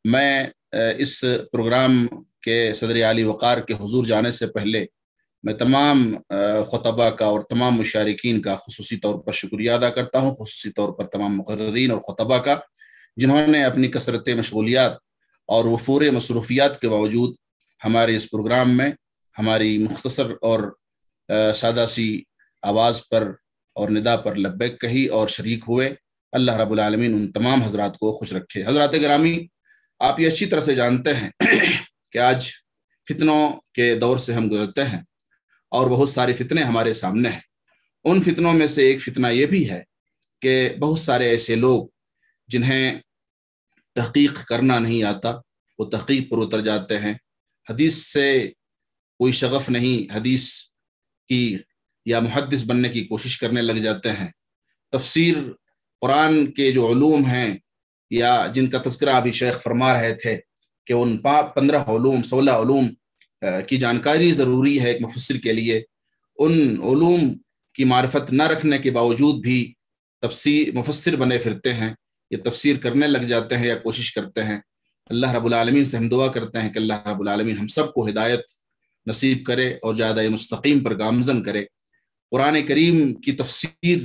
میں اس پروگرام کے صدر عالی وقار کے حضور جانے سے پہلے میں تمام خطبہ کا اور تمام مشارکین کا خصوصی طور پر شکریہ ادا کرتا ہوں، خصوصی طور پر تمام مقررین اور خطبہ کا، جنہوں نے اپنی کثرت مشغولیات اور وفور مصروفیات کے باوجود ہمارے اس پروگرام میں ہماری مختصر اور سادہ سی آواز پر اور ندا پر لبیک کہی اور شریک ہوئے۔ اللہ رب العالمین ان تمام حضرات کو خوش رکھے۔ حضرات گرامی، آپ یہ اچھی طرح سے جانتے ہیں کہ آج فتنوں کے دور سے ہم گزرتے ہیں اور بہت سارے فتنے ہمارے سامنے ہیں۔ ان فتنوں میں سے ایک فتنہ یہ بھی ہے کہ بہت سارے ایسے لوگ جنہیں تحقیق کرنا نہیں آتا، وہ تحقیق پر اتر جاتے ہیں، حدیث سے کوئی شغف نہیں، حدیث کی یا محدث بننے کی کوشش کرنے لگ جاتے ہیں۔ تفسیر قرآن کے جو علوم ہیں یا جن کا تذکرہ ابھی شیخ فرما رہے تھے کہ ان 15 علوم 16 علوم کی جانکاری ضروری ہے ایک مفسر کے لیے، ان علوم کی معرفت نہ رکھنے کے باوجود بھی مفسر بنے پھرتے ہیں، یہ تفسیر کرنے لگ جاتے ہیں یا کوشش کرتے ہیں۔ اللہ رب العالمین سے ہم دعا کرتے ہیں کہ اللہ رب العالمین ہم سب کو ہدایت نصیب کرے اور جادہ مستقیم پر گامزن کرے۔ قرآن کریم کی تفسیر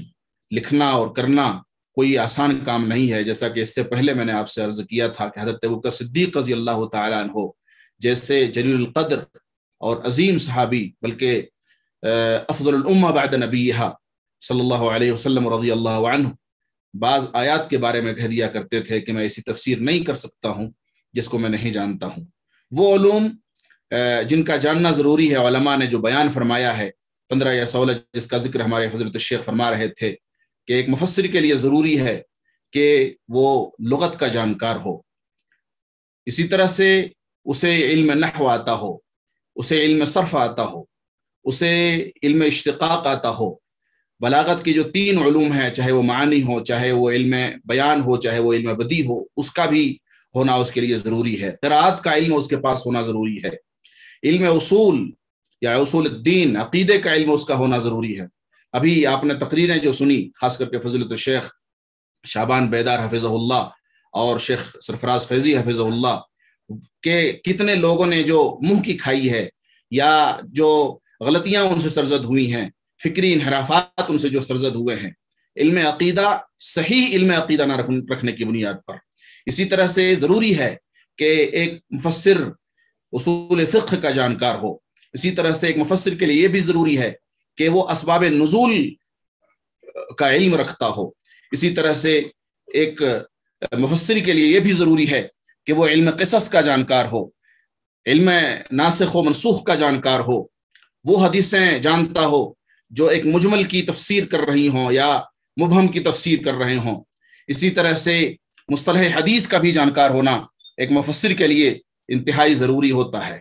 لکھنا اور کرنا کوئی آسان کام نہیں ہے، جیسا کہ اس سے پہلے میں نے آپ سے عرض کیا تھا کہ حضرت ابوبکر صدیق رضی اللہ تعالیٰ عنہ جیسے جلیل القدر اور عظیم صحابی، بلکہ افضل الامہ بعد نبیہا صلی اللہ علیہ وسلم رضی اللہ عنہ، بعض آیات کے بارے میں کہہ دیا کرتے تھے کہ میں ایسی تفسیر نہیں کر سکتا ہوں جس کو میں نہیں جانتا ہوں۔ وہ علوم جن کا جاننا ضروری ہے، علماء نے جو بیان فرمایا ہے 15 یا 16، جس کا ذکر ہمارے حضرت الشیخ فرما رہے تھے کہ ایک مفسر کے لیے ضروری ہے کہ وہ لغت کا جانکار ہو، اسی طرح سے اسے علم نحو آتا ہو، اسے علم صرف آتا ہو، اسے علم اشتقاق آتا ہو، بلاغت کی جو 3 علوم ہیں، چاہے وہ معنی ہو، چاہے وہ علم بیان ہو، چاہے وہ علم بدی ہو، اس کا بھی ہونا اس کے لیے ضروری ہے۔ قراءت کا علم اس کے پاس ہونا ضروری ہے، علم اصول یا اصول الدین، عقیدے کا علم اس کا ہونا ضروری ہے۔ ابھی آپ نے تقریریں جو سنی، خاص کر کے فضیلت الشیخ شعبان بیدار حفظہ اللہ اور شیخ سرفراز فیضی حفظہ اللہ کہ کتنے لوگوں نے جو منہ کی کھائی ہے یا جو غلطیاں ان سے سرزد ہوئی ہیں، فکری انحرافات ان سے جو سرزد ہوئے ہیں، علم عقیدہ، صحیح علم عقیدہ نہ رکھنے کی بنیاد پر۔ اسی طرح سے ضروری ہے کہ ایک مفسر اصول فقہ کا جانکار ہو، اسی طرح سے ایک مفسر کے لیے یہ بھی ضروری ہے کہ وہ اسباب نزول کا علم رکھتا ہو، اسی طرح سے ایک مفسر کے لیے یہ بھی ضروری ہے کہ وہ علم قصص کا جانکار ہو، علم ناسخ و منسوخ کا جانکار ہو، وہ حدیثیں جانتا ہو جو ایک مجمل کی تفسیر کر رہی ہوں یا مبہم کی تفسیر کر رہے ہوں۔ اسی طرح سے مصطلح حدیث کا بھی جانکار ہونا ایک مفسر کے لیے انتہائی ضروری ہوتا ہے۔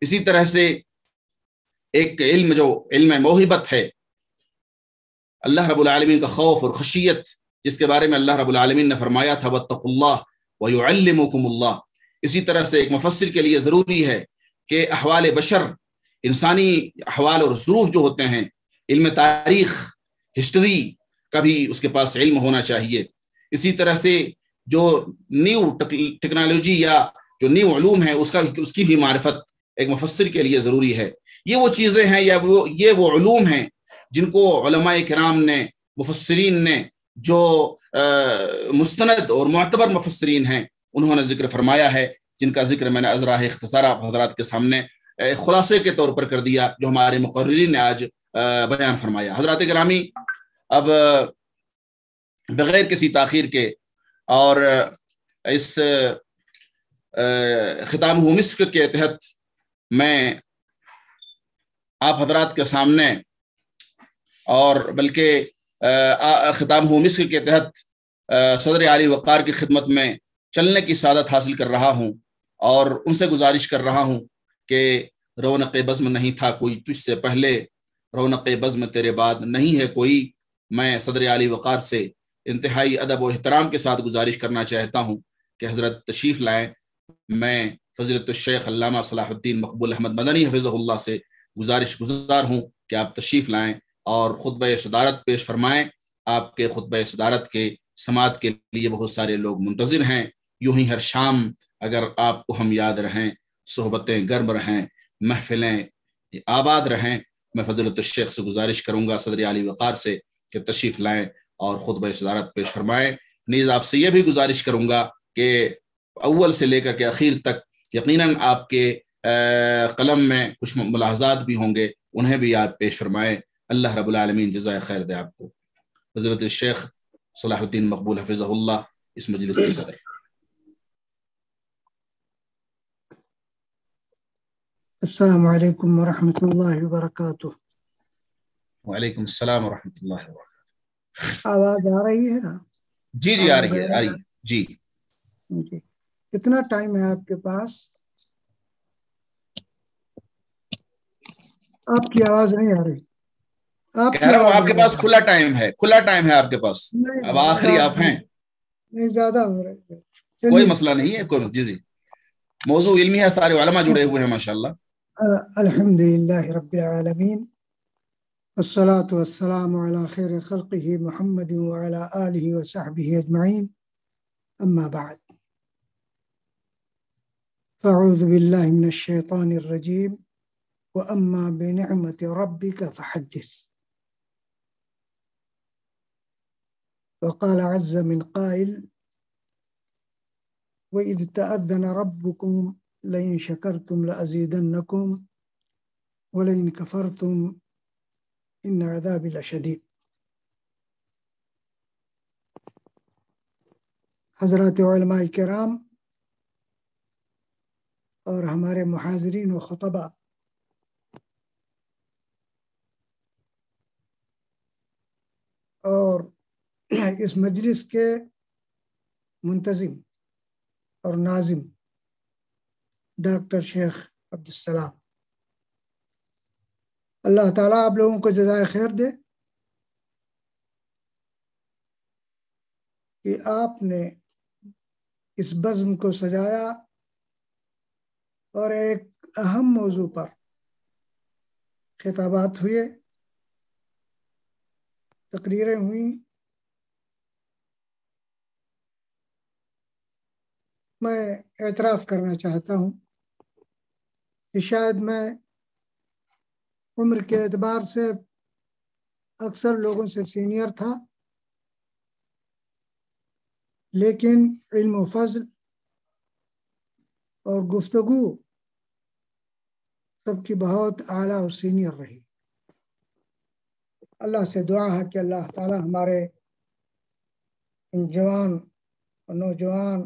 اسی طرح سے ایک علم جو علم موہبت ہے، اللہ رب العالمین کا خوف اور خشیت، جس کے بارے میں اللہ رب العالمین نے فرمایا تھا واتقوا اللہ ویعلمکم اللہ، اسی طرح سے ایک مفسر کے لیے ضروری ہے کہ احوال بشر، انسانی احوال اور ظروف جو ہوتے ہیں، علم تاریخ، ہسٹری کا بھی اس کے پاس علم ہونا چاہیے۔ اسی طرح سے جو نیو ٹیکنالوجی یا جو نیو علوم ہے اس کی بھی معرفت ایک مفسر کے لیے ضروری ہے۔ یہ وہ چیزیں ہیں یا یہ وہ علوم ہیں جن کو علماء کرام نے، مفسرین نے، جو مستند اور معتبر مفسرین ہیں، انہوں نے ذکر فرمایا ہے، جن کا ذکر میں نے ازراہ اختصارا حضرات کے سامنے خلاصے کے طور پر کر دیا، جو ہمارے مقررین نے آج بیان فرمایا۔ حضرات گرامی، اب بغیر کسی تاخیر کے اور اس ختام مسک کے تحت میں آپ حضرات کے سامنے، اور بلکہ ختام مسک کے تحت صدر عالی وقار کی خدمت میں چلنے کی سعادت حاصل کر رہا ہوں، اور ان سے گزارش کر رہا ہوں کہ رونق بزم نہیں تھا کوئی تجھ سے پہلے، رونق بزم تیرے بعد نہیں ہے کوئی۔ میں صدر عالی وقار سے انتہائی ادب و احترام کے ساتھ گزارش کرنا چاہتا ہوں کہ حضرت تشریف لائیں۔ میں فضیلت الشیخ علامہ صلاح الدین مقبول احمد مدنی حفظہ اللہ سے گزار ہوں کہ آپ تشریف لائیں اور خطبہ صدارت پیش فرمائیں۔ آپ کے خطبہ صدارت کے سماعت کے لیے بہت سارے لوگ منتظر ہیں۔ یوں ہی ہر شام اگر آپ کو ہم یاد رہیں، صحبتیں گرم رہیں، محفلیں آباد رہیں، میں فضیلت الشیخ سے گزارش کروں گا، صدر علی وقار سے، کہ تشریف لائیں اور خطبہ صدارت پیش فرمائیں۔ نیز آپ سے یہ بھی گزارش کروں گا کہ اول سے لے کر کے اخیر تک یقیناً آپ کے قلم میں کچھ ملاحظات بھی ہوں گے، انہیں بھی آپ پیش فرمائیں۔ اللہ رب العالمین جزائے خیر دے آپ کو۔ فضیلت الشیخ صلاح الدین مقبول حفظہ اللہ اس مجلس کے صدر۔ السلام علیکم ورحمۃ اللہ وبرکاتہ۔ وعلیکم السلام ورحمۃ اللہ وبرکاتہ۔ آواز آ رہی ہے نا؟ جی جی آ رہی ہے جی جی۔ کتنا ٹائم ہے آپ کے پاس؟ آپ کی آواز نہیں آ رہی۔ کہہ رہا ہوں آپ کے پاس کھلا ٹائم ہے، کھلا ٹائم ہے آپ کے پاس، اب آخری آپ ہیں۔ نہیں زیادہ ہو رہی ہے، کوئی مسئلہ نہیں ہے، جی موضوع علمی ہے، سارے علماء جڑے ہوئے ہیں ماشاءاللہ۔ الحمدللہ رب العالمین، والصلاة والسلام على خیر خلقہ محمد وعلى آلہ وصحبہ اجمعین، اما بعد، فاعوذ باللہ من الشیطان الرجیم، وَأَمَّا بِنِعْمَةِ رَبِّكَ فَحَدِّثْ۔ وقال عز من قائل، وَإِذْ تَأَذَّنَ رَبُّكُمْ لَئِن شَكَرْتُمْ لَأَزِيدَنَّكُمْ وَلَئِن كَفَرْتُمْ إِنَّ عَذَابِي لَشَدِيدٌ۔ حضرات علماء کرام اور ہمارے محاضرین و خطبہ، اور اس مجلس کے منتظم اور ناظم ڈاکٹر شیخ عبدالسلام، اللہ تعالیٰ آپ لوگوں کو جزائے خیر دے کہ آپ نے اس بزم کو سجایا اور ایک اہم موضوع پر خطابات ہوئے، تقریریں ہوئیں۔ میں اعتراف کرنا چاہتا ہوں کہ شاید میں عمر کے اعتبار سے اکثر لوگوں سے سینئر تھا، لیکن علم و فضل اور گفتگو سب کی بہت اعلیٰ اور سینئر رہی۔ اللہ سے دعا ہے کہ اللہ تعالیٰ ہمارے ان جوان اور نوجوان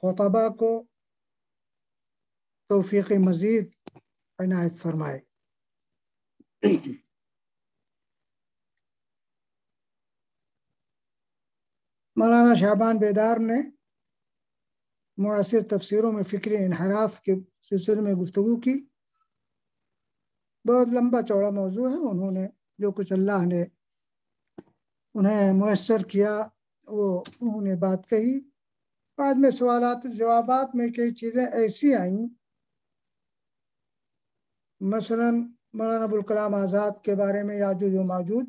خطباء کو توفیق مزید عنایت فرمائے۔ مولانا شعبان بیدار نے معاصر تفسیروں میں فکری انحراف کے سلسلے میں گفتگو کی، بہت لمبا چوڑا موضوع ہے۔ انہوں نے جو کچھ اللہ نے انہیں میسر کیا وہ انہوں نے بات کہی۔ بعد میں سوالات جوابات میں کئی چیزیں ایسی آئیں، مثلا مولانا ابوالکلام آزاد کے بارے میں یاجوج و ماجوج،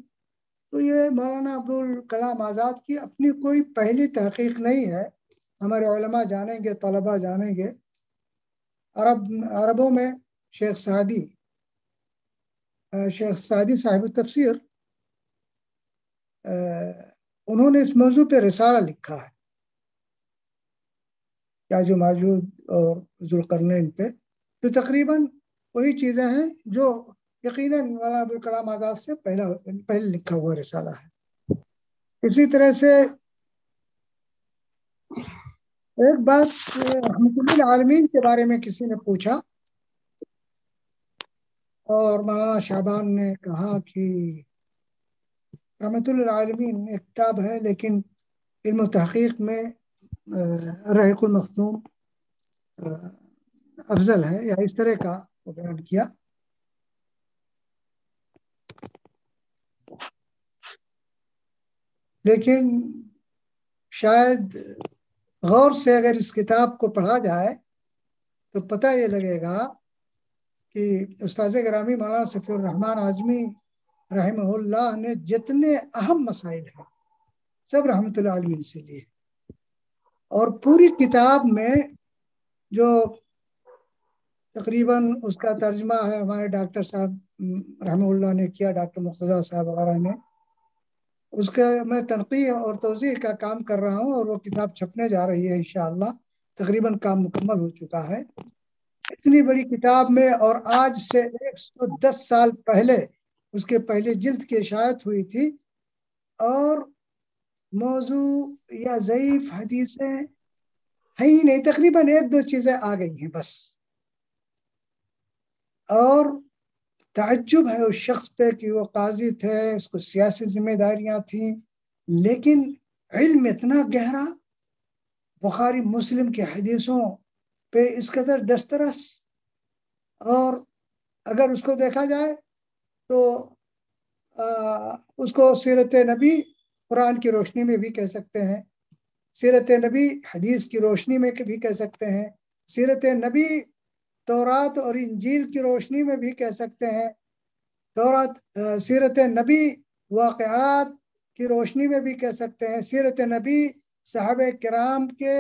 تو یہ مولانا ابوالکلام آزاد کی اپنی کوئی پہلی تحقیق نہیں ہے، ہمارے علماء جانیں گے، طلباء جانیں گے۔ عربوں میں شیخ سعدی صاحب تفسیر، انہوں نے اس موضوع پہ رسالہ لکھا ہے، یاجوج و ماجوج اور ذوالقرنین پہ، تو تقریباً وہی چیزیں ہیں جو یقیناً مولانا ابوالکلام آزاد سے پہلے لکھا ہوا رسالہ ہے۔ اسی طرح سے ایک بات رحمت للعالمین کے بارے میں کسی نے پوچھا، اور مولانا شعبان نے کہا کہ رحمت للعالمین ایک کتاب ہے، لیکن علم و تحقیق میں رحیق المختوم افضل ہے، یا اس طرح کا بیان کیا۔ لیکن شاید غور سے اگر اس کتاب کو پڑھا جائے تو پتہ یہ لگے گا کہ استاذ گرامی مولانا صفی الرحمن اعظمی رحمہ اللہ نے جتنے اہم مسائل ہیں سب رحمت اللہ علیہ سے لیے، اور پوری کتاب میں جو تقریباً اس کا ترجمہ ہے ہمارے ڈاکٹر صاحب رحمہ اللہ نے کیا، ڈاکٹر مرتضیٰ صاحب وغیرہ نے، اس کا میں تنقیح اور توضیح کا کام کر رہا ہوں، اور وہ کتاب چھپنے جا رہی ہے انشاءاللہ، تقریباً کام مکمل ہو چکا ہے۔ اتنی بڑی کتاب میں، اور آج سے 110 سال پہلے اس کے پہلے جلد کی اشاعت ہوئی تھی، اور موضوع یا ضعیف حدیثیں ہے ہی نہیں، تقریباً 1-2 چیزیں آ گئی ہیں بس۔ اور تعجب ہے اس شخص پہ کہ وہ قاضی تھے، اس کو سیاسی ذمہ داریاں تھیں، لیکن علم اتنا گہرا، بخاری مسلم کی حدیثوں پہ اس قدر دسترس، اور اگر اس کو دیکھا جائے تو اس کو سیرت نبی قرآن کی روشنی میں بھی کہہ سکتے ہیں، سیرت نبی حدیث کی روشنی میں بھی کہہ سکتے ہیں، سیرت نبی تورات اور انجیل کی روشنی میں بھی کہہ سکتے ہیں، سیرت نبی واقعات کی روشنی میں بھی کہہ سکتے ہیں، سیرت نبی صحابہ کرام کے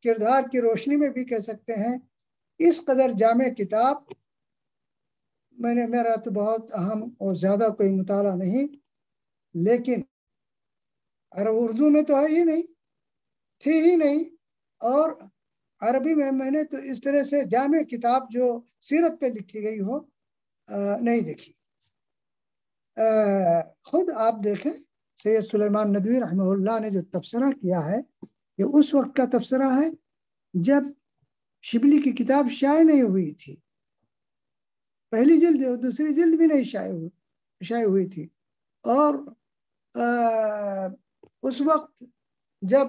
کردار کی روشنی میں بھی کہہ سکتے ہیں۔ اس قدر جامع کتاب، میرا تو بہت اہم اور زیادہ کوئی مطالعہ نہیں، لیکن اردو میں تو ہے ہی نہیں، تھی ہی نہیں، اور عربی میں نے تو اس طرح سے جامع کتاب جو سیرت پہ لکھی گئی ہو نہیں دیکھی۔ خود آپ دیکھیں سید سلیمان ندوی رحمہ اللہ نے جو تبصرہ کیا ہے، یہ اس وقت کا تبصرہ ہے جب شبلی کی کتاب شائع نہیں ہوئی تھی، پہلی جلد اور دوسری جلد بھی نہیں شائع ہوئی تھی، اور اس وقت جب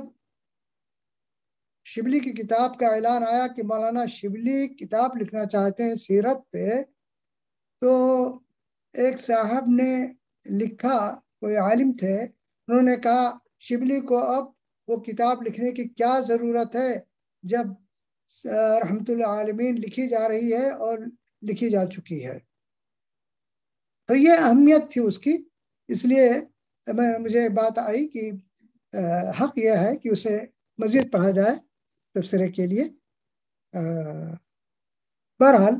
شبلی کی کتاب کا اعلان آیا کہ مولانا شبلی کتاب لکھنا چاہتے ہیں سیرت پہ، تو ایک صاحب نے لکھا، کوئی عالم تھے، انہوں نے کہا شبلی کو اب وہ کتاب لکھنے کی کیا ضرورت ہے جب رحمت اللہ عالمین لکھی جا رہی ہے اور لکھی جا چکی ہے۔ تو یہ اہمیت تھی اس کی، اس لیے مجھے بات آئی کہ حق یہ ہے کہ اسے مزید پڑھا جائے تبصرے کے لیے۔ بہرحال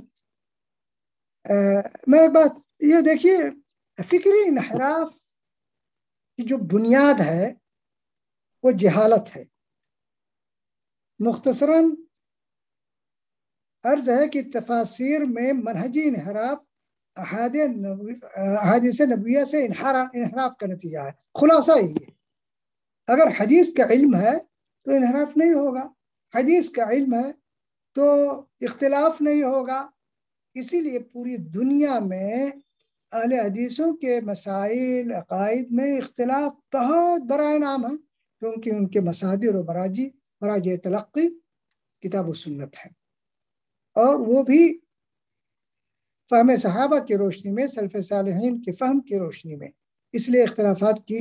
میں بات یہ دیکھیے، فکری انحراف کی جو بنیاد ہے وہ جہالت ہے۔ مختصراً عرض ہے کہ تفاسیر میں منہجی انحراف احادیث نبویہ سے انحراف کا نتیجہ ہے، خلاصہ یہی ہے۔ اگر حدیث کا علم ہے تو انحراف نہیں ہوگا، حدیث کا علم ہے تو اختلاف نہیں ہوگا۔ اسی لیے پوری دنیا میں اہل حدیثوں کے مسائل عقائد میں اختلاف بہت برائے نام ہے، کیونکہ ان کے مصادر و مراجع تلقی کتاب و سنت ہے، اور وہ بھی فہم صحابہ کی روشنی میں، سلف صالحین کے فہم کی روشنی میں، اس لیے اختلافات کی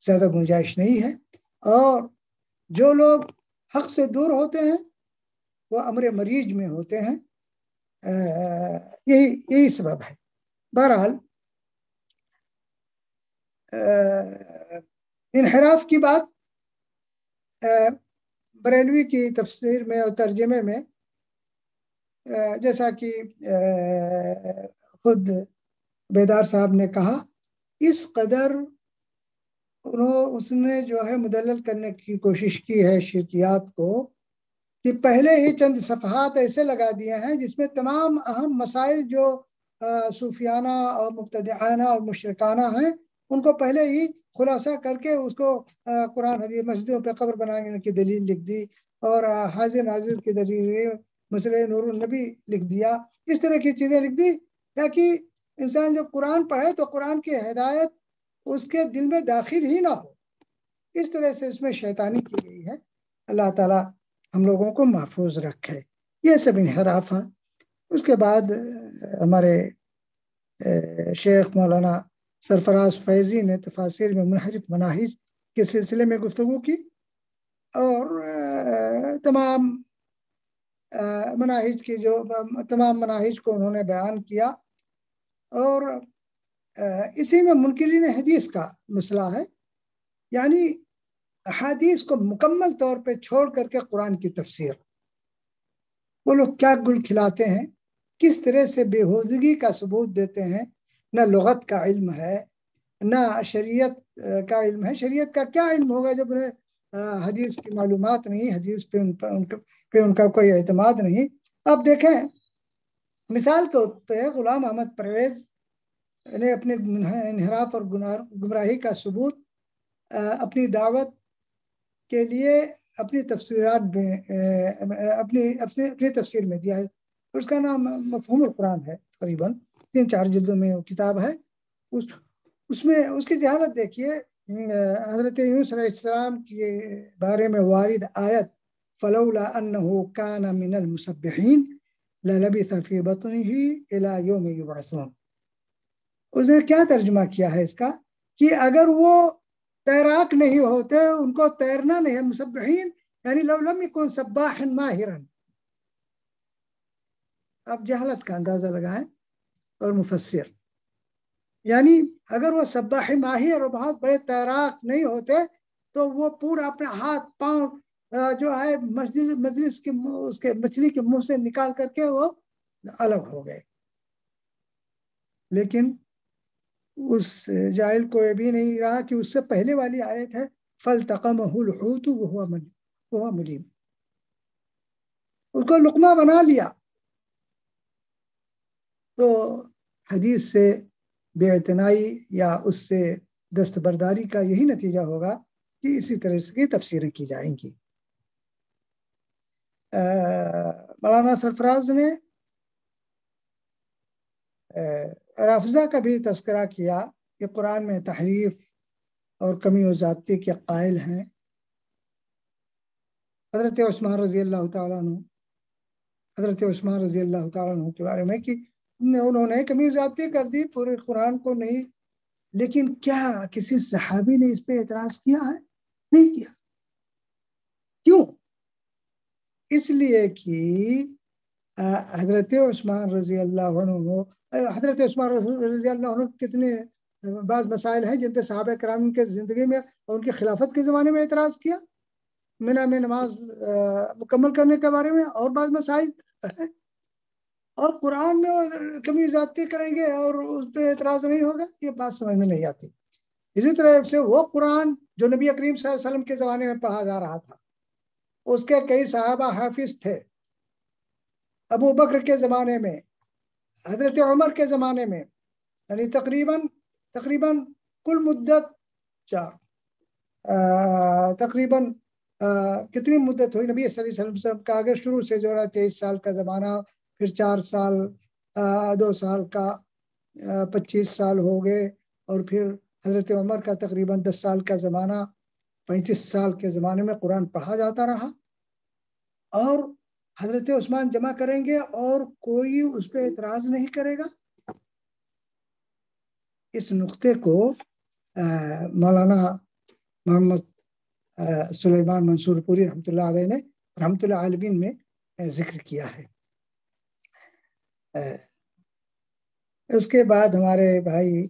زیادہ گنجائش نہیں ہے، اور جو لوگ حق سے دور ہوتے ہیں وہ امر مریج میں ہوتے ہیں، یہی سبب ہے۔ بہرحال انحراف کی بات بریلوی کی تفسیر میں اور ترجمے میں، جیسا کہ خود بیدار صاحب نے کہا، اس قدر اس نے جو ہے مدلل کرنے کی کوشش کی ہے شرکیات کو، کہ پہلے ہی چند صفحات ایسے لگا دیے ہیں جس میں تمام اہم مسائل جو صوفیانہ اور مبتدعانہ اور مشرکانہ ہیں ان کو پہلے ہی خلاصہ کر کے اس کو قرآن حدیث مسجدوں پہ قبر بنانے کی دلیل لکھ دی، اور حاضر ناظر کی دلیل مسئلہ نور النبی لکھ دیا، اس طرح کی چیزیں لکھ دی تاکہ انسان جب قرآن پڑھے تو قرآن کی ہدایت اس کے دل میں داخل ہی نہ ہو۔ اس طرح سے اس میں شیطانی کی گئی ہے۔ اللہ تعالیٰ ہم لوگوں کو محفوظ رکھے۔ یہ سب انحراف ہیں۔ اس کے بعد ہمارے شیخ مولانا سرفراز فیضی نے تفاسیر میں منحرف مناہج کے سلسلے میں گفتگو کی، اور تمام مناہج کو انہوں نے بیان کیا، اور اسی میں منکرین حدیث کا مسئلہ ہے، یعنی احادیث کو مکمل طور پہ چھوڑ کر کے قرآن کی تفسیر. وہ لوگ کیا گل کھلاتے ہیں، کس طرح سے بےہودگی کا ثبوت دیتے ہیں. نہ لغت کا علم ہے نہ شریعت کا علم ہے. شریعت کا کیا علم ہوگا جب انہیں حدیث کی معلومات نہیں، حدیث پہ ان کا کوئی اعتماد نہیں. اب دیکھیں مثال کے طور پہ غلام احمد پرویز نے اپنے انحراف اور گمراہی کا ثبوت اپنی دعوت کے لیے اپنی تفسیرات میں اپنی تفسیر میں دیا ہے. اس کا نام مفہوم القرآن ہے، تقریباً 3-4 جلدوں میں وہ کتاب ہے. اس میں اس کی جہالت دیکھیے. حضرت یونس علیہ السلام کے بارے میں وارد آیت فلولا انه كان من المسبحين للبث في بطنه الى يوم يبعثون. اس نے کیا ترجمہ کیا ہے اس کا کہ اگر وہ تیراک نہیں ہوتے، ان کو تیرنا نہیں ہے. مسبحین یعنی لو لم يكن سباحا ماہرا. اب جہالت کا اندازہ لگائیں. اور مفسر یعنی اگر وہ سباح ماہر اور بہت بڑے تیراک نہیں ہوتے تو وہ پورا اپنے ہاتھ پاؤں جو ہے مجلس کی اس کے مچھلی کے منہ سے نکال کر کے وہ الگ ہو گئے. لیکن اس جاہل کو یہ بھی نہیں رہا کہ اس سے پہلے والی آیت ہے فَالْتَقَمَهُ الْحُوتُ وَهُوَ مُلِيمٌ. اس کو لقمہ بنا لیا. تو حدیث سے بے اعتنائی یا اس سے دستبرداری کا یہی نتیجہ ہوگا کہ اسی طرح سے کی تفسیریں کی جائیں گی. مولانا سرفراز نے رافضہ کا بھی تذکرہ کیا کہ قرآن میں تحریف اور کمی و زیادتی کے قائل ہیں. حضرت عثمان رضی اللہ تعالیٰ عنہ کے بارے میں کہ انہوں نے کمی و زیادتی کر دی پورے قرآن کو نہیں. لیکن کیا کسی صحابی نے اس پہ اعتراض کیا ہے؟ نہیں کیا. کیوں؟ اس لیے کہ حضرت عثمان رضی اللہ عنہ کتنے بعض مسائل ہیں جن پہ صحابہ کرام کے زندگی میں اور ان کی خلافت کے زمانے میں اعتراض کیا. منع میں نماز مکمل کرنے کے بارے میں اور بعض مسائل ہیں. اور قرآن میں کمی زیادتی کریں گے اور اس پہ اعتراض نہیں ہوگا، یہ بات سمجھ میں نہیں آتی. اسی طرح سے وہ قرآن جو نبی کریم صلی اللہ علیہ وسلم کے زمانے میں پڑھا جا رہا تھا، اس کے کئی صحابہ حافظ تھے. ابو بکر کے زمانے میں، حضرت عمر کے زمانے میں، یعنی تقریباً کل مدت تقریباً کتنی مدت ہوئی نبی صلی اللہ علیہ وسلم کا؟ اگر شروع سے جو ہے 23 سال کا زمانہ، پھر 4 سال 2 سال کا 25 سال ہو گئے، اور پھر حضرت عمر کا تقریباً 10 سال کا زمانہ، 35 سال کے زمانے میں قرآن پڑھا جاتا رہا. اور حضرت عثمان جمع کریں گے اور کوئی اس پہ اعتراض نہیں کرے گا. اس نقطے کو مولانا محمد سلیمان منصور پوری رحمۃ اللہ علیہ نے رحمۃ اللہ عالمین میں ذکر کیا ہے. اس کے بعد ہمارے بھائی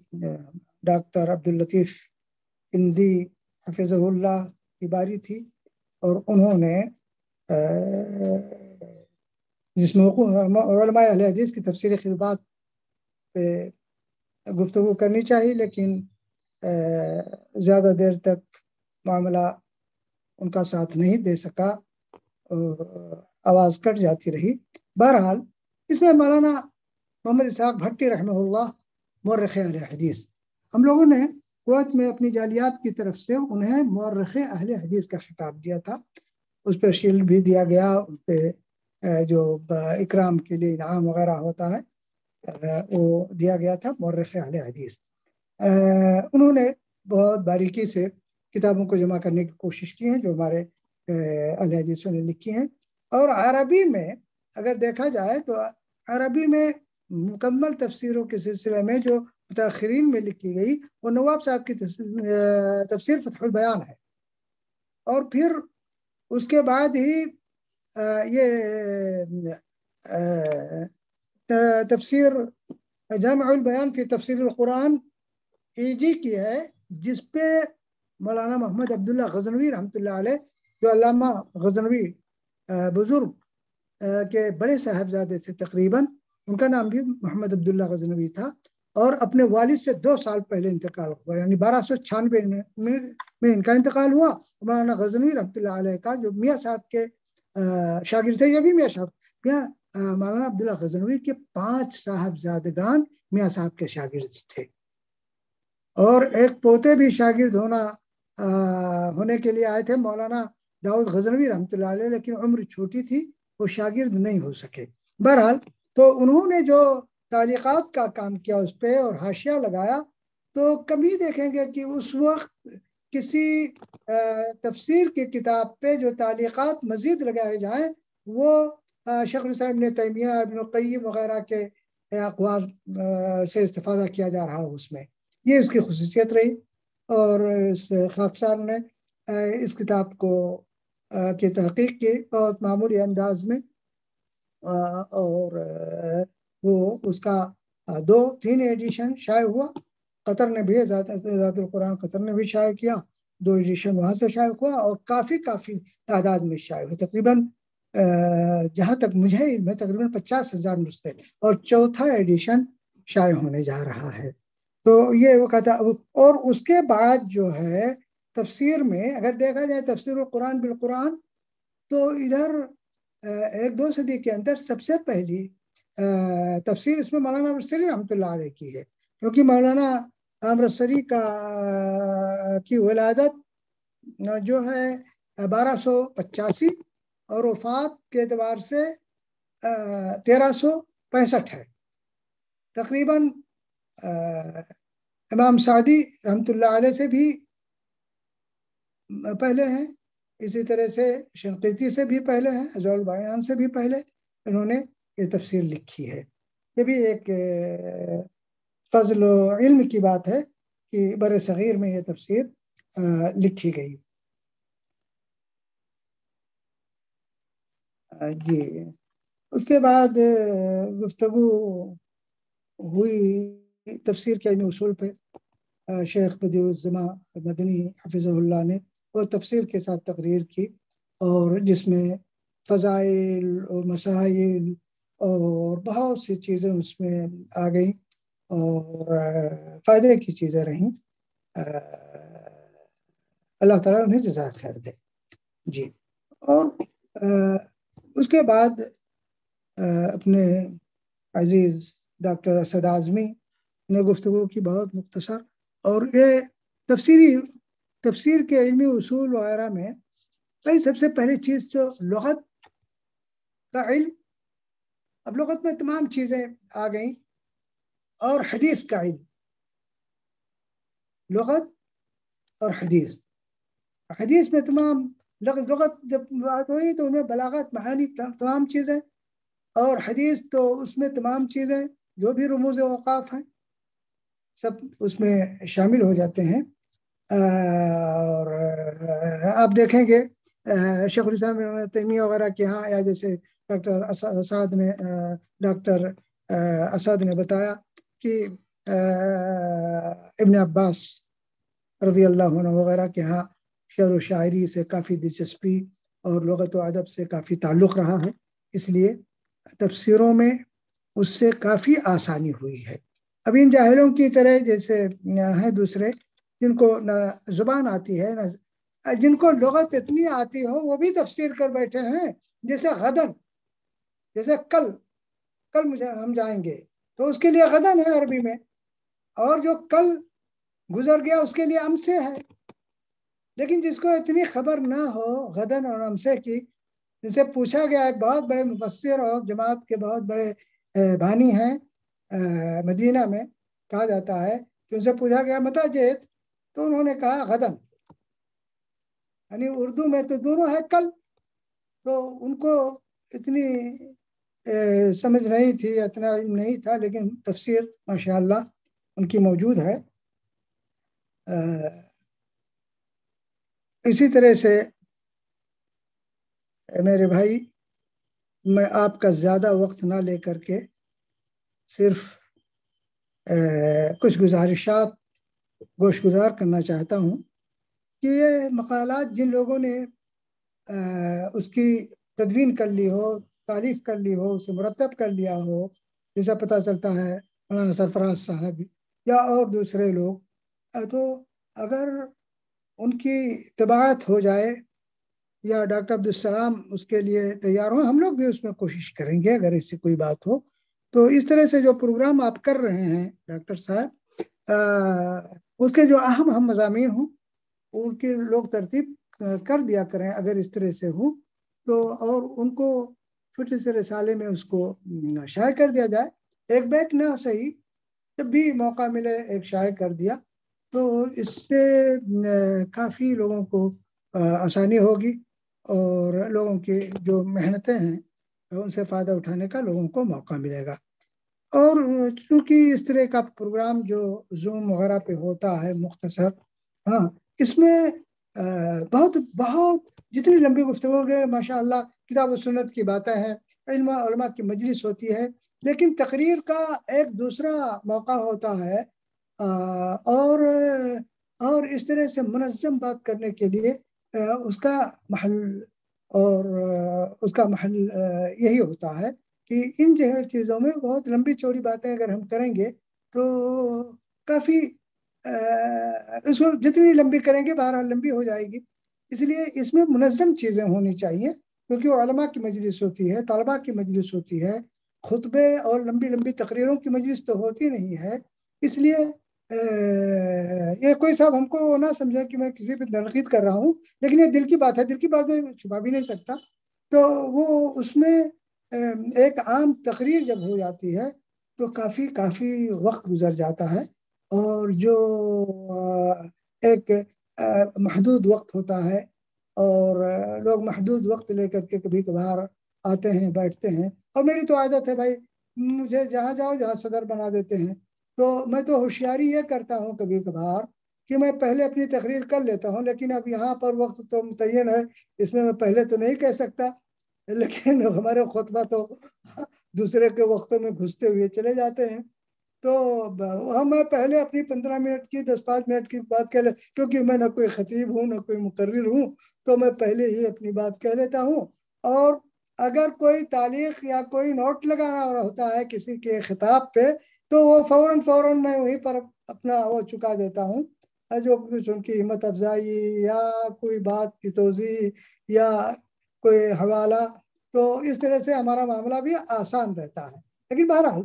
ڈاکٹر عبداللطیف اندی حفظہ اللہ کی باری تھی، اور انہوں نے جس موقع علماء اہل حدیث کی تفسیر خطبات پہ گفتگو کرنی چاہیے، لیکن زیادہ دیر تک معاملہ ان کا ساتھ نہیں دے سکا، آواز کٹ جاتی رہی. بہرحال اس میں مولانا محمد اسحاق بھٹی رحمہ اللہ مورخ اہل حدیث، ہم لوگوں نے کویت میں اپنی جالیات کی طرف سے انہیں مورخ اہل حدیث کا خطاب دیا تھا. اس پہ شیلڈ بھی دیا گیا، اس پہ جو اکرام کے لیے انعام وغیرہ ہوتا ہے وہ دیا گیا تھا. مورخ اہل حدیث انہوں نے بہت باریکی سے کتابوں کو جمع کرنے کی کوشش کی ہے جو ہمارے اہل حدیثوں نے لکھی ہیں. اور عربی میں اگر دیکھا جائے تو عربی میں مکمل تفسیروں کے سلسلے میں جو متاخرین میں لکھی گئی وہ نواب صاحب کی تفسیر فتح البیان ہے. اور پھر اس کے بعد ہی یہ تفسیر جامع البیان فی تفسیر القرآن ایجی کی ہے، جس پہ مولانا محمد عبداللہ غزنوی رحمۃ اللہ علیہ، جو علامہ غزنوی بزرگ کے بڑے صاحبزادے تھے تقریباً، ان کا نام بھی محمد عبداللہ غزنوی تھا، اور اپنے والد سے 2 سال پہلے انتقال ہوا، یعنی 1296 میں ان کا انتقال ہوا۔ مولانا غزنوی رحمۃ اللہ علیہ کا جو میاں صاحب کے شاگرد تھے، یہ بھی میاں صاحب، مولانا عبداللہ غزنوی کے 5 صاحبزادگان میاں صاحب کے شاگرد تھے، اور ایک پوتے بھی شاگرد ہونے کے لیے آئے تھے، مولانا داؤد غزنوی رحمۃ اللہ علیہ، لیکن عمر چھوٹی تھی، وہ شاگرد نہیں ہو سکے۔ بہرحال تو انہوں نے جو تعلیقات کا کام کیا اس پہ اور حاشیہ لگایا، تو کبھی دیکھیں گے کہ اس وقت کسی تفسیر کی کتاب پہ جو تعلیقات مزید لگائے جائیں وہ شیخ الاسلام ابن تیمیہ، ابن القیم وغیرہ کے اقوال سے استفادہ کیا جا رہا ہو اس میں، یہ اس کی خصوصیت رہی۔ اور خاکسار نے اس کتاب کی تحقیق کی بہت معمولی انداز میں، اور وہ اس کا 2-3 ایڈیشن شائع ہوا۔ قطر نے بھی، ذات القرآن قطر نے بھی شائع کیا، 2 ایڈیشن وہاں سے شائع ہوا، اور کافی تعداد میں شائع ہوئے، تقریباً جہاں تک مجھے میں تقریباً 50,000 نسخے، اور 4تھا ایڈیشن شائع ہونے جا رہا ہے۔ تو یہ وہ کہتا، اور اس کے بعد جو ہے تفسیر میں اگر دیکھا جائے تفسیر القرآن بالقرآن، تو ادھر 1-2 صدی کے اندر سب سے پہلی تفسیر اس میں مولانا امرتسری رحمۃ اللہ علیہ کی ہے، کیونکہ مولانا امرتسری کی ولادت جو ہے 1285 اور وفات کے اعتبار سے 1365 ہے، تقریباً امام سعدی رحمۃ اللہ علیہ سے بھی پہلے ہیں، اسی طرح سے شنقیطی سے بھی پہلے ہیں، ضیاء البیان سے بھی پہلے انہوں نے یہ تفسیر لکھی ہے۔ یہ بھی ایک فضل و علم کی بات ہے کہ بر صغیر میں یہ تفسیر لکھی گئی۔ جی، اس کے بعد گفتگو ہوئی تفسیر کے علمی اصول پہ۔ شیخ بدیع الزماں مدنی حفظہ اللہ نے وہ تفسیر کے ساتھ تقریر کی، اور جس میں فضائل اور مسائل اور بہت سی چیزیں اس میں آ گئیں، اور فائدے کی چیزیں رہیں۔ اللہ تعالیٰ انہیں جزائے خیر دے۔ جی، اور اس کے بعد اپنے عزیز ڈاکٹر اسد اعظمی نے گفتگو کی بہت مختصر، اور یہ تفسیر کے علمی اصول وغیرہ میں سب سے پہلی چیز جو لغت کا علم، اب لغت میں تمام چیزیں آ گئیں، اور حدیث کا علم، لغت اور حدیث میں تمام لغت جب بات ہوئی تو انہیں بلاغت، معانی، تمام چیزیں، اور حدیث تو اس میں تمام چیزیں جو بھی رموز اوقاف ہیں سب اس میں شامل ہو جاتے ہیں۔ اور آپ دیکھیں گے شیخ الاسلام ابن تیمیہ وغیرہ کے ہاں، یا جیسے ڈاکٹر اسد نے بتایا کہ ابن عباس رضی اللہ عنہ وغیرہ کے ہاں شعر و شاعری سے کافی دلچسپی اور لغت و ادب سے کافی تعلق رہا ہے، اس لیے تفسیروں میں اس سے کافی آسانی ہوئی ہے۔ اب ان جاہلوں کی طرح جیسے ہیں دوسرے جن کو نہ زبان آتی ہے، نہ جن کو لغت اتنی آتی ہو، وہ بھی تفسیر کر بیٹھے ہیں، جیسے غدن، جیسے کل مجھے ہم جائیں گے، تو اس کے لیے غدن ہے عربی میں، اور جو کل گزر گیا اس کے لیے امسے ہے۔ لیکن جس کو اتنی خبر نہ ہو غدن اور امسے کی، جن سے پوچھا گیا، ایک بہت بڑے مفسر اور جماعت کے بہت بڑے بانی ہیں مدینہ میں، کہا جاتا ہے کہ ان سے پوچھا گیا متى جئت، تو انہوں نے کہا غدن، یعنی اردو میں تو دونوں ہے کل۔ تو ان کو اتنی سمجھ نہیں تھی، اتنا علم نہیں تھا، لیکن تفسیر ماشاءاللہ ان کی موجود ہے۔ اسی طرح سے میرے بھائی، میں آپ کا زیادہ وقت نہ لے کر کے صرف کچھ گزارشات گوشگزار کرنا چاہتا ہوں۔ کہ یہ مقالات جن لوگوں نے اس کی تدوین کر لی ہو، تعریف کر لی ہو، اسے مرتب کر لیا ہو، جیسا پتہ چلتا ہے مولانا سرفراز صاحب یا اور دوسرے لوگ، تو اگر ان کی طباعت ہو جائے یا ڈاکٹر عبدالسلام اس کے لیے تیار ہوں، ہم لوگ بھی اس میں کوشش کریں گے اگر ایسی کوئی بات ہو تو۔ اس طرح سے جو پروگرام آپ کر رہے ہیں ڈاکٹر صاحب، اس کے جو اہم مضامین ہوں ان کی لوگ ترتیب کر دیا کریں اگر اس طرح سے ہوں تو، اور ان کو چھوٹے سے رسالے میں اس کو شائع کر دیا جائے، ایک بیک نہ صحیح، جب بھی موقع ملے ایک شائع کر دیا تو اس سے کافی لوگوں کو آسانی ہوگی اور لوگوں کی جو محنتیں ہیں ان سے فائدہ اٹھانے کا لوگوں کو موقع ملے گا۔ اور چونکہ اس طرح کا پروگرام جو زوم وغیرہ پہ ہوتا ہے مختصر، ہاں اس میں بہت جتنی لمبی گفتگو گئے ماشاء اللہ کتاب و سنت کی باتیں ہیں، علماء کی مجلس ہوتی ہے، لیکن تقریر کا ایک دوسرا موقع ہوتا ہے، اور اس طرح سے منظم بات کرنے کے لیے اس کا محل یہی ہوتا ہے کہ ان جو چیزوں میں بہت لمبی چوڑی باتیں اگر ہم کریں گے تو کافی اس کو جتنی لمبی کریں گے بہرحال لمبی ہو جائے گی، اس لیے اس میں منظم چیزیں ہونی چاہیے، کیونکہ وہ علماء کی مجلس ہوتی ہے، طلباء کی مجلس ہوتی ہے، خطبے اور لمبی تقریروں کی مجلس تو ہوتی نہیں ہے۔ اس لیے یہ کوئی صاحب ہم کو نہ سمجھے کہ میں کسی پہ تنقید کر رہا ہوں، لیکن یہ دل کی بات ہے، دل کی بات میں چھپا بھی نہیں سکتا، تو وہ اس میں ایک عام تقریر جب ہو جاتی ہے تو کافی وقت گزر جاتا ہے، اور جو ایک محدود وقت ہوتا ہے اور لوگ محدود وقت لے کر کے کبھی کبھار آتے ہیں بیٹھتے ہیں، اور میری تو عادت ہے بھائی مجھے جہاں جاؤ جہاں صدر بنا دیتے ہیں، تو میں تو ہوشیاری یہ کرتا ہوں کبھی کبھار کہ میں پہلے اپنی تقریر کر لیتا ہوں، لیکن اب یہاں پر وقت تو متعین ہے، اس میں پہلے تو نہیں کہہ سکتا، لیکن ہمارے خطبہ تو دوسرے کے وقتوں میں گھستے ہوئے چلے جاتے ہیں، تو میں پہلے اپنی 15 منٹ کی 10-5 منٹ کی بات کہہ لے، کیونکہ میں نہ کوئی خطیب ہوں نہ کوئی مقرر ہوں، تو میں پہلے ہی اپنی بات کہہ لیتا ہوں، اور اگر کوئی تعلیق یا کوئی نوٹ لگانا ہوتا ہے کسی کے خطاب پہ تو وہ فوراً میں وہیں پر اپنا وہ چکا دیتا ہوں، جو کچھ ان کی ہمت افزائی یا کوئی بات کی توضیح یا کوئی حوالہ، تو اس طرح سے ہمارا معاملہ بھی آسان رہتا ہے۔ لیکن بہرحال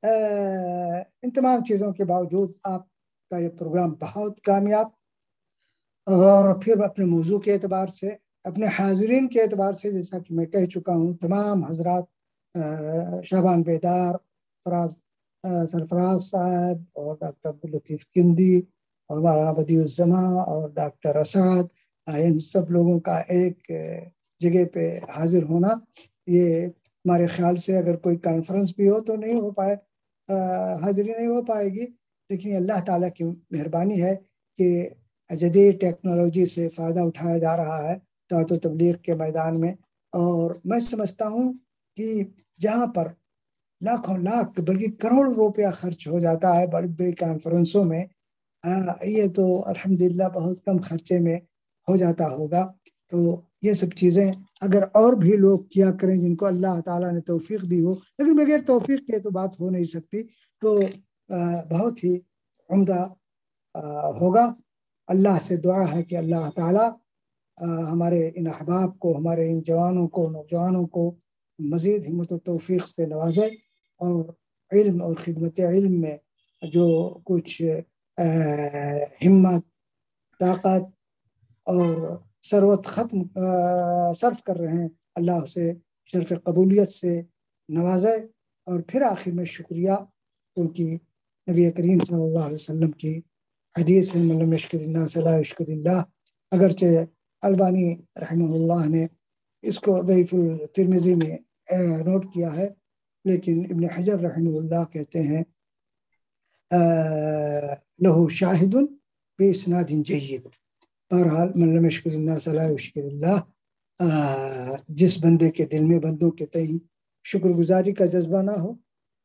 ان تمام چیزوں کے باوجود آپ کا یہ پروگرام بہت کامیاب، اور پھر اپنے موضوع کے اعتبار سے، اپنے حاضرین کے اعتبار سے، جیسا کہ میں کہہ چکا ہوں، تمام حضرات شعبان بیدار، سرفراز صاحب اور ڈاکٹر عبداللطیف کندی اور مولانا بدیع الزماں اور ڈاکٹر اسعد، ان سب لوگوں کا ایک جگہ پہ حاضر ہونا، یہ ہمارے خیال سے اگر کوئی کانفرنس بھی ہو تو نہیں ہو پائے، حاضری نہیں ہو پائے گی، لیکن اللہ تعالیٰ کی مہربانی ہے کہ جدید ٹیکنالوجی سے فائدہ اٹھایا جا رہا ہے دعوت و تبلیغ کے میدان میں، اور میں سمجھتا ہوں کہ جہاں پر لاکھوں لاکھ بلکہ کروڑوں روپیہ خرچ ہو جاتا ہے بڑی بڑی کانفرنسوں میں، یہ تو الحمدللہ بہت کم خرچے میں ہو جاتا ہوگا، تو یہ سب چیزیں اگر اور بھی لوگ کیا کریں جن کو اللہ تعالیٰ نے توفیق دی ہو، لیکن بغیر توفیق کے تو بات ہو نہیں سکتی، تو بہت ہی عمدہ ہوگا۔ اللہ سے دعا ہے کہ اللہ تعالیٰ ہمارے ان احباب کو، ہمارے ان جوانوں کو، نوجوانوں کو مزید ہمت و توفیق سے نوازے، اور علم اور خدمت علم میں جو کچھ ہمت، طاقت اور ثروت صرف کر رہے ہیں، اللہ سے شرف قبولیت سے نوازے، اور پھر آخر میں شکریہ، کیونکہ نبی کریم صلی اللہ علیہ وسلم کی حدیث من لم یشکر الناس لا یشکر اللہ، اگرچہ البانی رحمہ اللہ نے اس کو ضعیف الترمذی میں نوٹ کیا ہے، لیکن ابن حجر رحمہ اللہ کہتے ہیں لہو شاہد باسناد جید، بہرحال من لم یشکر الناس لا یشکر اللہ، جس بندے کے دل میں بندوں کے تئیں شکر گزاری کا جذبہ نہ ہو،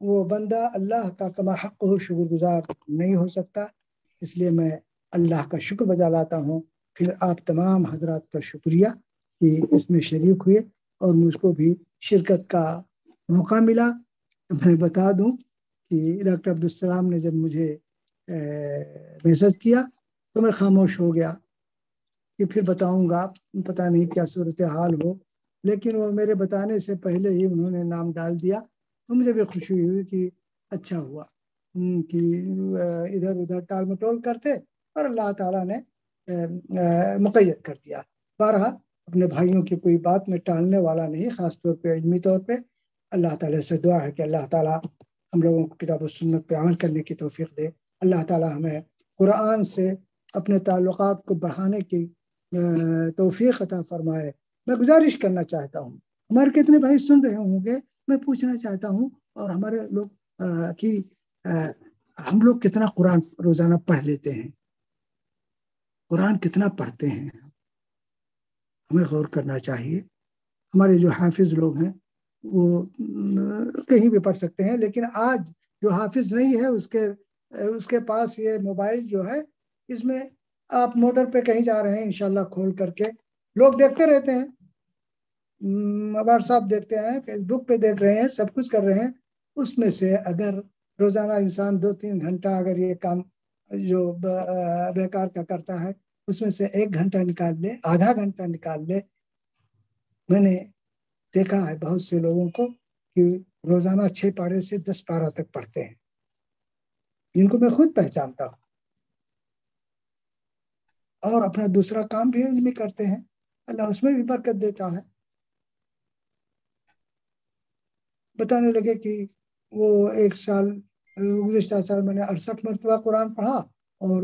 وہ بندہ اللہ کا کما حق ہو شکر گزار نہیں ہو سکتا۔ اس لیے میں اللہ کا شکر بجا لاتا ہوں. پھر آپ تمام حضرات کا شکریہ کہ اس میں شریک ہوئے اور مجھ کو بھی شرکت کا موقع ملا. میں بتا دوں کہ ڈاکٹر عبدالسلام نے جب مجھے میسج کیا تو میں خاموش ہو گیا کہ پھر بتاؤں گا، پتہ نہیں کیا صورتحال ہو، لیکن وہ میرے بتانے سے پہلے ہی انہوں نے نام ڈال دیا تو مجھے بھی خوشی ہوئی کہ اچھا ہوا کہ ادھر ادھر ٹال مٹول کرتے اور اللہ تعالیٰ نے مقید کر دیا. بہرحال اپنے بھائیوں کی کوئی بات میں ٹالنے والا نہیں، خاص طور پہ علمی طور پہ. اللہ تعالیٰ سے دعا ہے کہ اللہ تعالیٰ ہم لوگوں کو کتاب و سنت پہ عمل کرنے کی توفیق دے. اللہ تعالیٰ ہمیں قرآن سے اپنے تعلقات کو بڑھانے کی توفیق عطا فرمائے. میں گزارش کرنا چاہتا ہوں، ہمارے کتنے بھائی سن رہے ہوں گے، میں پوچھنا چاہتا ہوں اور ہمارے لوگ کہ ہم لوگ کتنا قرآن روزانہ پڑھ لیتے ہیں، قرآن کتنا پڑھتے ہیں، ہمیں غور کرنا چاہیے. ہمارے جو حافظ لوگ ہیں وہ کہیں بھی پڑھ سکتے ہیں، لیکن آج جو حافظ نہیں ہے اس کے پاس یہ موبائل جو ہے، اس میں آپ موٹر پہ کہیں جا رہے ہیں انشاءاللہ کھول کر کے لوگ دیکھتے رہتے ہیں، واٹس ایپ دیکھتے ہیں، فیس بک پہ دیکھ رہے ہیں، سب کچھ کر رہے ہیں. اس میں سے اگر روزانہ انسان 2-3 گھنٹہ اگر یہ کام جو بیکار کا کرتا ہے اس میں سے 1 گھنٹہ نکال لے، آدھا گھنٹہ نکال لے. میں نے دیکھا ہے بہت سے لوگوں کو کہ روزانہ 6 پارے سے 10 پارہ تک پڑھتے ہیں، جن کو میں خود پہچانتا ہوں، اور اپنا دوسرا کام بھی علمی کرتے ہیں. اللہ اس میں بھی برکت دیتا ہے. بتانے لگے کہ وہ گزشتہ سال میں نے 68 مرتبہ قرآن پڑھا، اور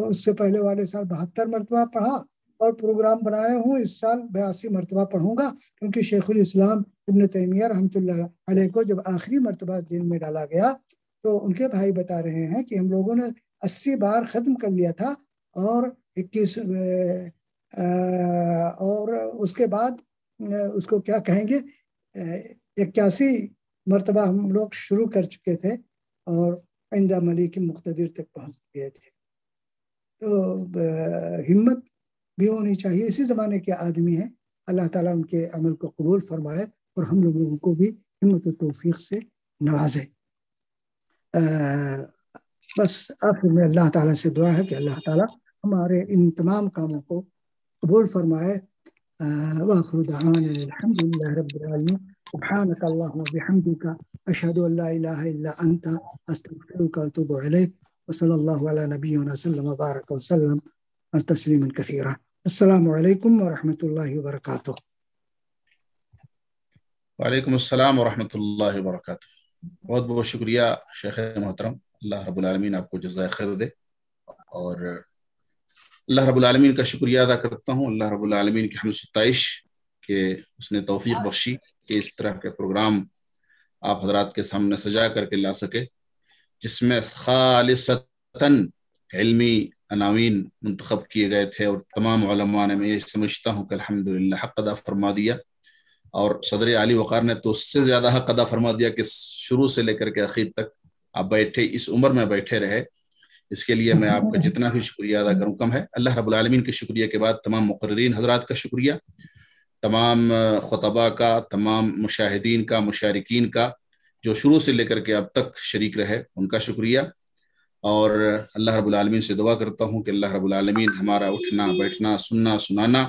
اس سے پہلے والے سال 72 مرتبہ پڑھا، اور پروگرام بنائے ہوں اس سال 82 مرتبہ پڑھوں گا، کیونکہ شیخ الاسلام ابن تیمیہ رحمۃ اللہ علیہ کو جب آخری مرتبہ جیل میں ڈالا گیا تو ان کے بھائی بتا رہے ہیں کہ ہم لوگوں نے 80 بار ختم کر لیا تھا، اور 21 اور اس کے بعد اس کو کیا کہیں گے 81 مرتبہ ہم لوگ شروع کر چکے تھے اور عندہ ملیک مقتدر تک پہنچ گئے تھے. تو ہمت بھی ہونی چاہیے. اسی زمانے کے آدمی ہیں، اللہ تعالیٰ ان کے عمل کو قبول فرمائے اور ہم لوگوں کو بھی ہمت و توفیق سے نوازے. بس آخر میں اللہ تعالیٰ سے دعا ہے کہ اللہ تعالیٰ ہمارے ان تمام کاموں کو قبول فرمائے. وآخر دعوانا الحمد لله رب العالمين. سبحانك اللهم وبحمدك أشهد أن لا إله إلا أنت أستغفرك وأتوب إليك. وصلى الله على نبينا وسلم وبارك وسلم تسليما كثيرا. السلام عليكم ورحمة الله وبركاته. وعلیکم السلام ورحمۃ اللہ وبرکاتہ. بہت بہت شکریہ شیخ محترم. اللہ رب العالمین آپ کو جزائے خیر دے، اور اللہ رب العالمین کا شکریہ ادا کرتا ہوں. اللہ رب العالمین کی حمد و ستائش کہ اس نے توفیق بخشی کہ اس طرح کے پروگرام آپ حضرات کے سامنے سجا کر کے لا سکے، جس میں خالصتاً علمی عناوین منتخب کیے گئے تھے، اور تمام علماء نے، میں یہ سمجھتا ہوں کہ الحمدللہ حق ادا فرما دیا. اور صدر علی وقار نے تو اس سے زیادہ حق ادا فرما دیا کہ شروع سے لے کر کے آخر تک آپ بیٹھے، اس عمر میں بیٹھے رہے. اس کے لیے میں آپ کا جتنا بھی شکریہ ادا کروں کم ہے. اللہ رب العالمین کے شکریہ کے بعد تمام مقررین حضرات کا شکریہ، تمام خطباء کا، تمام مشاہدین کا، مشارکین کا جو شروع سے لے کر کے اب تک شریک رہے، ان کا شکریہ. اور اللہ رب العالمین سے دعا کرتا ہوں کہ اللہ رب العالمین ہمارا اٹھنا بیٹھنا، سننا سنانا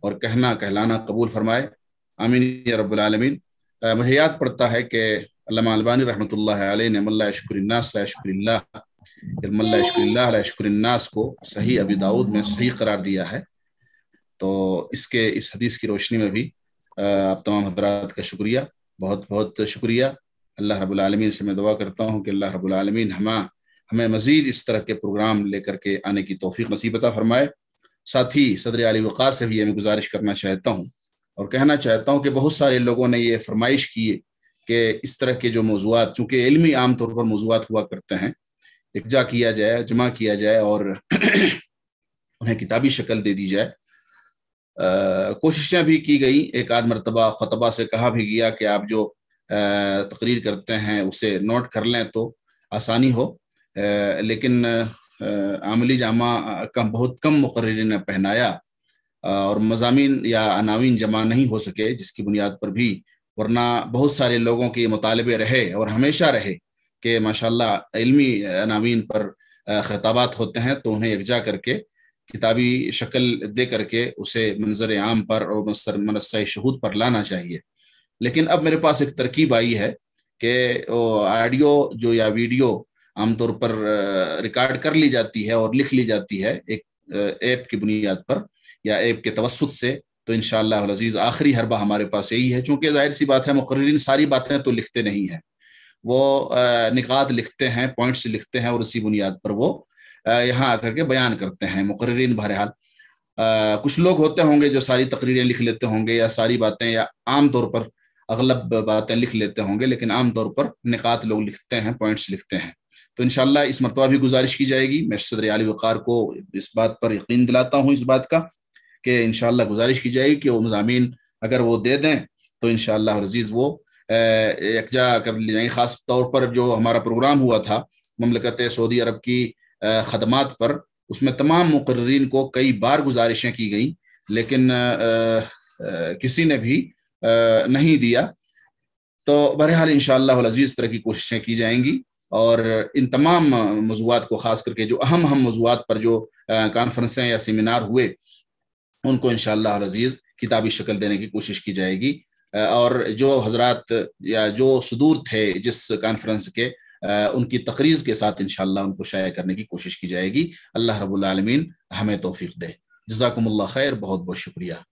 اور کہنا کہلانا قبول فرمائے. آمین یا رب العالمین. مجھے یاد پڑتا ہے کہ علامہ البانی رحمۃ اللہ علیہ نے من لا یشکر الناس لا یشکر اللہ، من لا یشکر اللہ لا یشکر الناس کو صحیح ابی داؤد میں صحیح قرار دیا ہے. تو اس حدیث کی روشنی میں بھی آپ تمام حضرات کا شکریہ، بہت بہت شکریہ. اللہ رب العالمین سے میں دعا کرتا ہوں کہ اللہ رب العالمین ہمیں مزید اس طرح کے پروگرام لے کر کے آنے کی توفیق نصیب عطا فرمائے. ساتھ ہی صدر علی وقار سے بھی میں گزارش کرنا چاہتا ہوں اور کہنا چاہتا ہوں کہ بہت سارے لوگوں نے یہ فرمائش کی کہ اس طرح کے جو موضوعات، چونکہ علمی عام طور پر موضوعات ہوا کرتے ہیں، یکجا کیا جائے، جمع کیا جائے اور انہیں کتابی شکل دے دی جائے. کوششیں بھی کی گئی، ایک آدھ مرتبہ خطبہ سے کہا بھی گیا کہ آپ جو تقریر کرتے ہیں اسے نوٹ کر لیں تو آسانی ہو، لیکن عملی جامہ کا بہت کم مقررین نے پہنایا اور مضامین یا عناوین جمع نہیں ہو سکے، جس کی بنیاد پر بھی ورنہ بہت سارے لوگوں کے مطالبے رہے اور ہمیشہ رہے کہ ماشاءاللہ علمی عناوین پر خطابات ہوتے ہیں تو انہیں یکجا کر کے کتابی شکل دے کر کے اسے منظر عام پر اور منصہ شہود پر لانا چاہیے۔ لیکن اب میرے پاس ایک ترکیب آئی ہے کہ آڈیو جو یا ویڈیو عام طور پر ریکارڈ کر لی جاتی ہے اور لکھ لی جاتی ہے ایک ایپ کی بنیاد پر یا ایپ کے توسط سے، تو انشاءاللہ العزیز آخری حربہ ہمارے پاس یہی ہے، چونکہ ظاہر سی بات ہے مقررین ساری باتیں تو لکھتے نہیں ہیں، وہ نکات لکھتے ہیں، پوائنٹس لکھتے ہیں اور اسی بنیاد پر وہ یہاں آ کر کے بیان کرتے ہیں مقررین۔ بہرحال کچھ لوگ ہوتے ہوں گے جو ساری تقریریں لکھ لیتے ہوں گے یا ساری باتیں یا عام طور پر اغلب باتیں لکھ لیتے ہوں گے، لیکن عام طور پر نکات لوگ لکھتے ہیں، پوائنٹس لکھتے ہیں۔ تو انشاءاللہ اس مرتبہ بھی گزارش کی جائے گی، میں صدر علی وقار کو اس بات پر یقین دلاتا ہوں اس بات کا کہ انشاءاللہ گزارش کی جائے گی کہ وہ مضامین اگر وہ دے دیں تو انشاءاللہ العزیز وہ یکجا کر لی جائیں۔ خاص طور پر جو ہمارا پروگرام ہوا تھا مملکت سعودی عرب کی خدمات پر، اس میں تمام مقررین کو کئی بار گزارشیں کی گئیں لیکن کسی نے بھی نہیں دیا۔ تو بہرحال انشاءاللہ العزیز طرح کی کوششیں کی جائیں گی اور ان تمام موضوعات کو، خاص کر کے جو اہم موضوعات پر جو کانفرنسیں یا سیمینار ہوئے، ان کو انشاءاللہ العزیز کتابی شکل دینے کی کوشش کی جائے گی، اور جو حضرات یا جو صدور تھے جس کانفرنس کے، ان کی تقریر کے ساتھ انشاءاللہ ان کو شائع کرنے کی کوشش کی جائے گی۔ اللہ رب العالمین ہمیں توفیق دے۔ جزاکم اللہ خیر، بہت بہت شکریہ۔